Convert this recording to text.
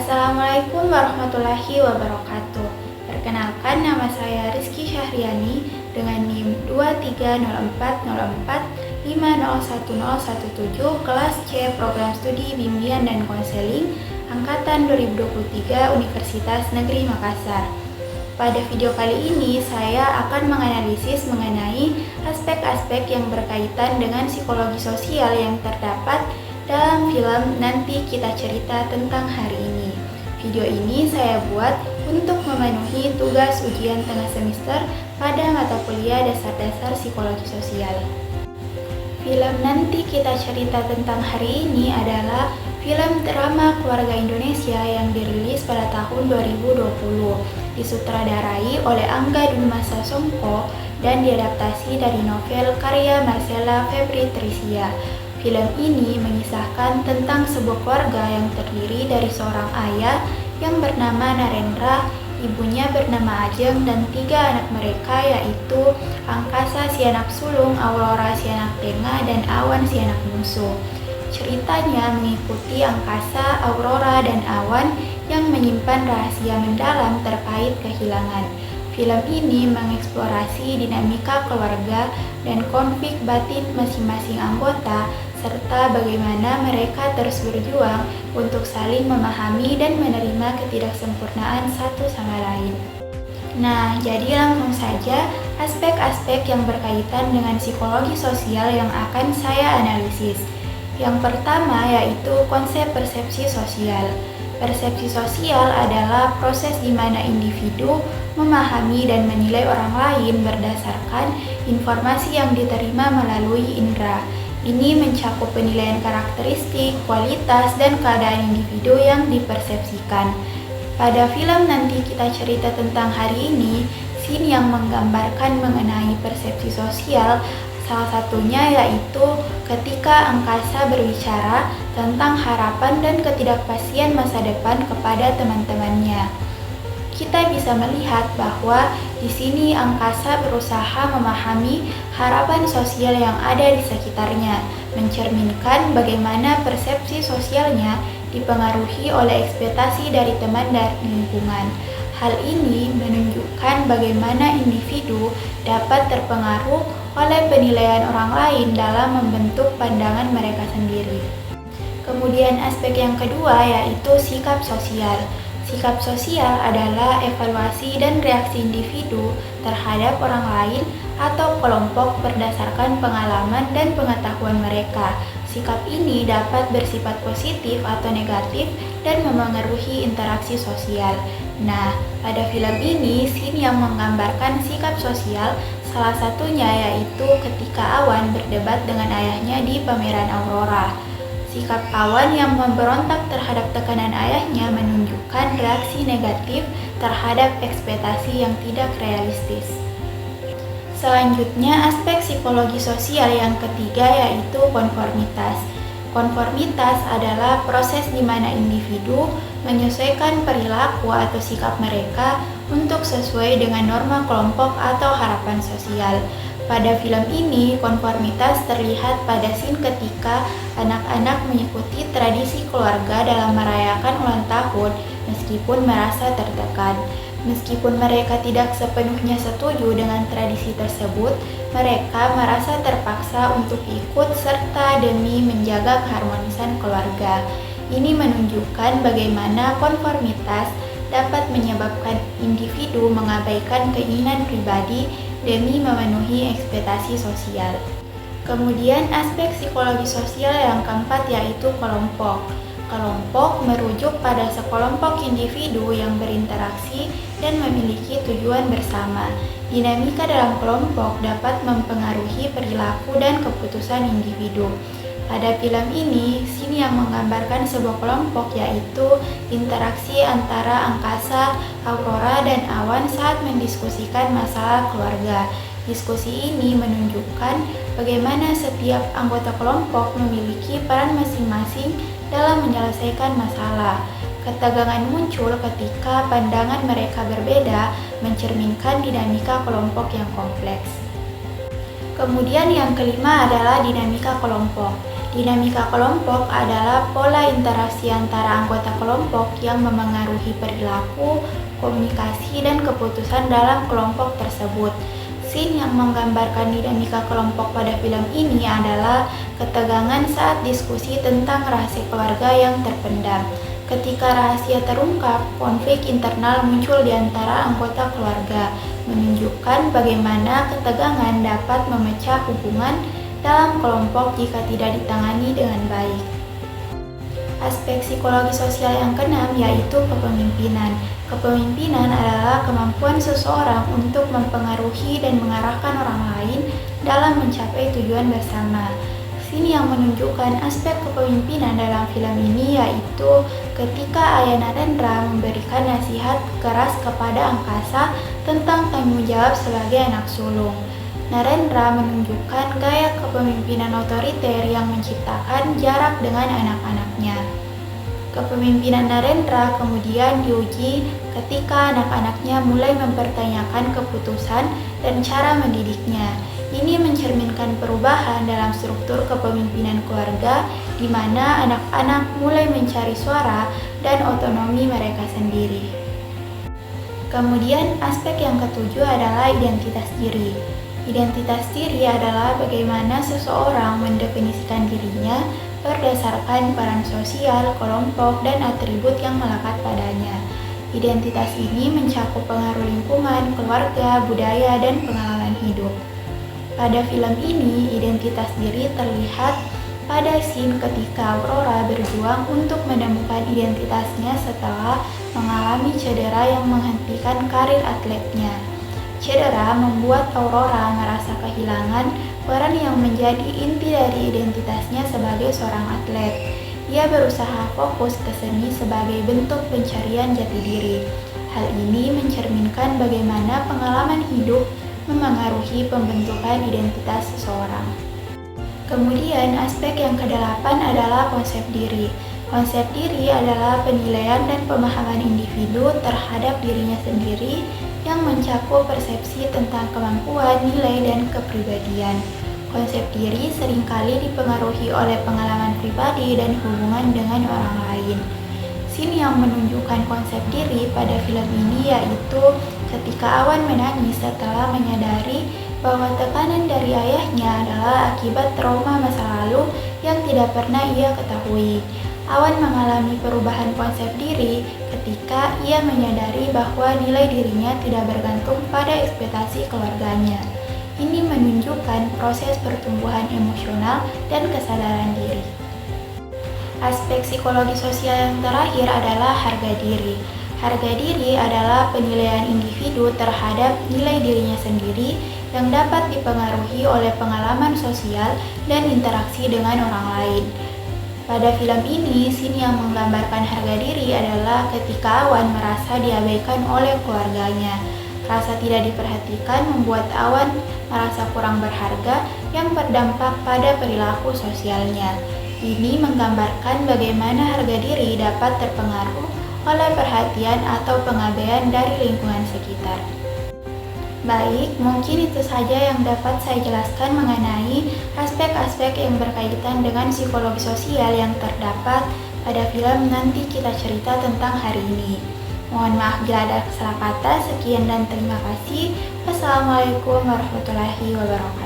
Assalamualaikum warahmatullahi wabarakatuh. Perkenalkan, nama saya Rizky Syahriani dengan NIM 230404501017 kelas C Program Studi Bimbingan dan Konseling Angkatan 2023 Universitas Negeri Makassar. Pada video kali ini saya akan menganalisis mengenai aspek-aspek yang berkaitan dengan psikologi sosial yang terdapat dalam film Nanti Kita Cerita Tentang Hari Ini. Video ini saya buat untuk memenuhi tugas ujian tengah semester pada mata kuliah dasar-dasar psikologi sosial. Film Nanti Kita Cerita Tentang Hari Ini adalah film drama keluarga Indonesia yang dirilis pada tahun 2020, disutradarai oleh Angga Dunmasa Songko dan diadaptasi dari novel karya Marcella Febri Trisia. Film ini mengisahkan tentang sebuah keluarga yang terdiri dari seorang ayah yang bernama Narendra, ibunya bernama Ajeng, dan 3 anak mereka yaitu Angkasa si anak sulung, Aurora si anak tengah, dan Awan si anak bungsu. Ceritanya mengikuti Angkasa, Aurora, dan Awan yang menyimpan rahasia mendalam terkait kehilangan. Film ini mengeksplorasi dinamika keluarga dan konflik batin masing-masing anggota, serta bagaimana mereka terus berjuang untuk saling memahami dan menerima ketidaksempurnaan satu sama lain. Nah, jadi langsung saja aspek-aspek yang berkaitan dengan psikologi sosial yang akan saya analisis. Yang pertama yaitu konsep persepsi sosial. Persepsi sosial adalah proses di mana individu memahami dan menilai orang lain berdasarkan informasi yang diterima melalui indera. Ini mencakup penilaian karakteristik, kualitas, dan keadaan individu yang dipersepsikan. Pada film Nanti Kita Cerita Tentang Hari Ini, scene yang menggambarkan mengenai persepsi sosial, salah satunya yaitu ketika Angkasa berbicara tentang harapan dan ketidakpastian masa depan kepada teman-temannya. Kita bisa melihat bahwa di sini Angkasa berusaha memahami harapan sosial yang ada di sekitarnya, mencerminkan bagaimana persepsi sosialnya dipengaruhi oleh ekspektasi dari teman dan lingkungan. Hal ini menunjukkan bagaimana individu dapat terpengaruh oleh penilaian orang lain dalam membentuk pandangan mereka sendiri. Kemudian aspek yang kedua yaitu sikap sosial. Sikap sosial adalah evaluasi dan reaksi individu terhadap orang lain atau kelompok berdasarkan pengalaman dan pengetahuan mereka. Sikap ini dapat bersifat positif atau negatif dan memengaruhi interaksi sosial. Nah, pada film ini, scene yang menggambarkan sikap sosial salah satunya yaitu ketika Awan berdebat dengan ayahnya di pameran Aurora. Sikap Awan yang memberontak terhadap tekanan ayahnya menunjukkan reaksi negatif terhadap ekspektasi yang tidak realistis. Selanjutnya, aspek psikologi sosial yang ketiga yaitu konformitas. Konformitas adalah proses di mana individu menyesuaikan perilaku atau sikap mereka untuk sesuai dengan norma kelompok atau harapan sosial. Pada film ini, konformitas terlihat pada scene ketika anak-anak mengikuti tradisi keluarga dalam merayakan ulang tahun meskipun merasa tertekan. Meskipun mereka tidak sepenuhnya setuju dengan tradisi tersebut, mereka merasa terpaksa untuk ikut serta demi menjaga keharmonisan keluarga. Ini menunjukkan bagaimana konformitas dapat menyebabkan individu mengabaikan keinginan pribadi demi memenuhi ekspektasi sosial. Kemudian aspek psikologi sosial yang keempat yaitu kelompok. Kelompok merujuk pada sekelompok individu yang berinteraksi dan memiliki tujuan bersama. Dinamika dalam kelompok dapat mempengaruhi perilaku dan keputusan individu. Pada film ini, scene yang menggambarkan sebuah kelompok yaitu interaksi antara Angkasa, Aurora, dan Awan saat mendiskusikan masalah keluarga. Diskusi ini menunjukkan bagaimana setiap anggota kelompok memiliki peran masing-masing dalam menyelesaikan masalah. Ketegangan muncul ketika pandangan mereka berbeda, mencerminkan dinamika kelompok yang kompleks. Kemudian yang kelima adalah dinamika kelompok. Dinamika kelompok adalah pola interaksi antara anggota kelompok yang memengaruhi perilaku, komunikasi, dan keputusan dalam kelompok tersebut. Scene yang menggambarkan dinamika kelompok pada film ini adalah ketegangan saat diskusi tentang rahasia keluarga yang terpendam. Ketika rahasia terungkap, konflik internal muncul di antara anggota keluarga, menunjukkan bagaimana ketegangan dapat memecah hubungan dalam kelompok jika tidak ditangani dengan baik. Aspek psikologi sosial yang keenam yaitu kepemimpinan. Kepemimpinan adalah kemampuan seseorang untuk mempengaruhi dan mengarahkan orang lain dalam mencapai tujuan bersama. Sini yang menunjukkan aspek kepemimpinan dalam film ini yaitu ketika Ayah Narendra memberikan nasihat keras kepada Angkasa tentang tanggung jawab sebagai anak sulung. Narendra menunjukkan gaya kepemimpinan otoriter yang menciptakan jarak dengan anak-anaknya. Kepemimpinan Narendra kemudian diuji ketika anak-anaknya mulai mempertanyakan keputusan dan cara mendidiknya. Ini mencerminkan perubahan dalam struktur kepemimpinan keluarga di mana anak-anak mulai mencari suara dan otonomi mereka sendiri. Kemudian aspek yang ketujuh adalah identitas diri. Identitas diri adalah bagaimana seseorang mendefinisikan dirinya berdasarkan peran sosial, kelompok, dan atribut yang melekat padanya. Identitas ini mencakup pengaruh lingkungan, keluarga, budaya, dan pengalaman hidup. Pada film ini, identitas diri terlihat pada scene ketika Aurora berjuang untuk menemukan identitasnya setelah mengalami cedera yang menghentikan karir atletnya. Cedera membuat Aurora merasa kehilangan peran yang menjadi inti dari identitasnya sebagai seorang atlet. Ia berusaha fokus ke seni sebagai bentuk pencarian jati diri. Hal ini mencerminkan bagaimana pengalaman hidup memengaruhi pembentukan identitas seseorang. Kemudian aspek yang kedelapan adalah konsep diri. Konsep diri adalah penilaian dan pemahaman individu terhadap dirinya sendiri yang mencakup persepsi tentang kemampuan, nilai, dan kepribadian. Konsep diri seringkali dipengaruhi oleh pengalaman pribadi dan hubungan dengan orang lain. Scene yang menunjukkan konsep diri pada film ini yaitu ketika Awan menangis setelah menyadari bahwa tekanan dari ayahnya adalah akibat trauma masa lalu yang tidak pernah ia ketahui. Awan mengalami perubahan konsep diri ketika ia menyadari bahwa nilai dirinya tidak bergantung pada ekspektasi keluarganya. Ini menunjukkan proses pertumbuhan emosional dan kesadaran diri. Aspek psikologi sosial yang terakhir adalah harga diri. Harga diri adalah penilaian individu terhadap nilai dirinya sendiri yang dapat dipengaruhi oleh pengalaman sosial dan interaksi dengan orang lain. Pada film ini, scene yang menggambarkan harga diri adalah ketika Awan merasa diabaikan oleh keluarganya. Rasa tidak diperhatikan membuat Awan merasa kurang berharga yang berdampak pada perilaku sosialnya. Ini menggambarkan bagaimana harga diri dapat terpengaruh oleh perhatian atau pengabaian dari lingkungan sekitar. Baik, mungkin itu saja yang dapat saya jelaskan mengenai aspek-aspek yang berkaitan dengan psikologi sosial yang terdapat pada film Nanti Kita Cerita Tentang Hari Ini. Mohon maaf bila ada salah kata. Sekian dan terima kasih. Wassalamualaikum warahmatullahi wabarakatuh.